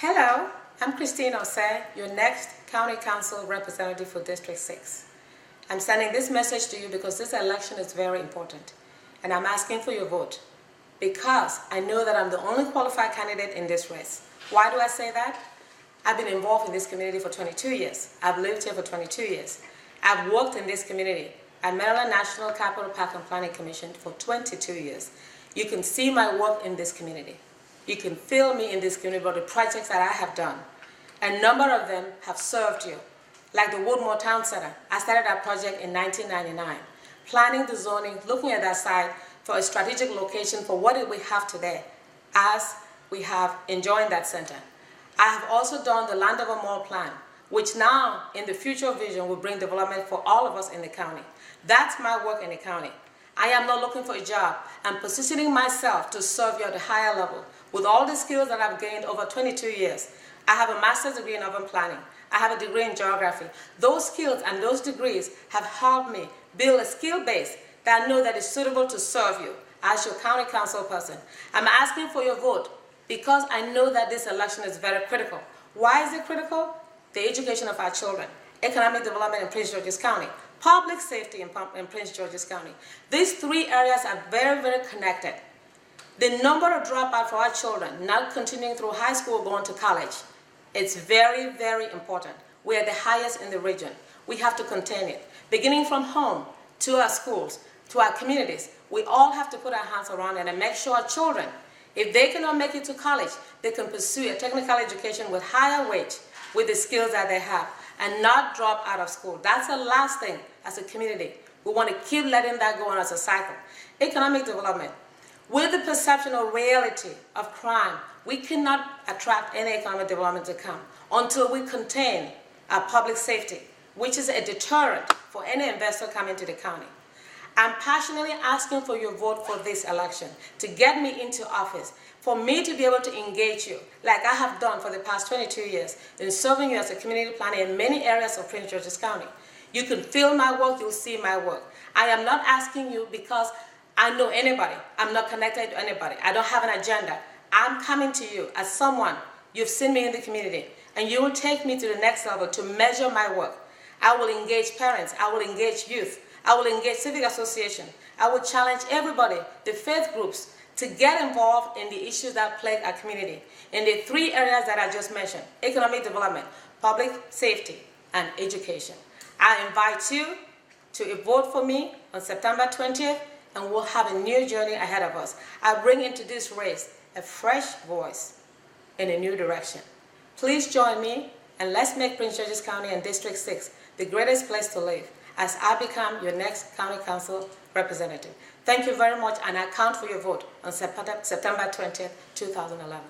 Hello, I'm Christine Osei, your next County Council representative for District 6. I'm sending this message to you because this election is very important, and I'm asking for your vote because I know that I'm the only qualified candidate in this race. Why do I say that? I've been involved in this community for 22 years. I've lived here for 22 years. I've worked in this community at Maryland National Capital Park and Planning Commission for 22 years. You can see my work in this community. You can feel me in this community about the projects that I have done. A number of them have served you, like the Woodmore Town Center. I started that project in 1999, planning the zoning, looking at that site for a strategic location for what we have today as we have enjoying that center. I have also done the Landover Mall plan, which now in the future vision will bring development for all of us in the county. That's my work in the county. I am not looking for a job. I'm positioning myself to serve you at a higher level with all the skills that I've gained over 22 years. I have a master's degree in urban planning. I have a degree in geography. Those skills and those degrees have helped me build a skill base that I know that is suitable to serve you as your county council person. I'm asking for your vote because I know that this election is very critical. Why is it critical? The education of our children, economic development in Prince George's County, public safety in Prince George's County. These three areas are very, very connected. The number of dropouts for our children not continuing through high school going to college, it's very, very important. We are the highest in the region. We have to contain it. Beginning from home, to our schools, to our communities, we all have to put our hands around it and make sure our children, if they cannot make it to college, they can pursue a technical education with higher wage, with the skills that they have, and not drop out of school. That's the last thing as a community. We want to keep letting that go on as a cycle. Economic development. With the perception or reality of crime, we cannot attract any economic development to come until we contain our public safety, which is a deterrent for any investor coming to the county. I'm passionately asking for your vote for this election to get me into office, for me to be able to engage you like I have done for the past 22 years in serving you as a community planner in many areas of Prince George's County. You can feel my work, you'll see my work. I am not asking you because I know anybody. I'm not connected to anybody. I don't have an agenda. I'm coming to you as someone. You've seen me in the community, and you will take me to the next level to measure my work. I will engage parents. I will engage youth. I will engage civic association. I will challenge everybody, the faith groups, to get involved in the issues that plague our community in the three areas that I just mentioned: economic development, public safety, and education. I invite you to vote for me on September 20th, and we'll have a new journey ahead of us. I bring into this race a fresh voice in a new direction. Please join me, and let's make Prince George's County and District 6 the greatest place to live as I become your next County Council representative. Thank you very much, and I count for your vote on September 20th, 2011.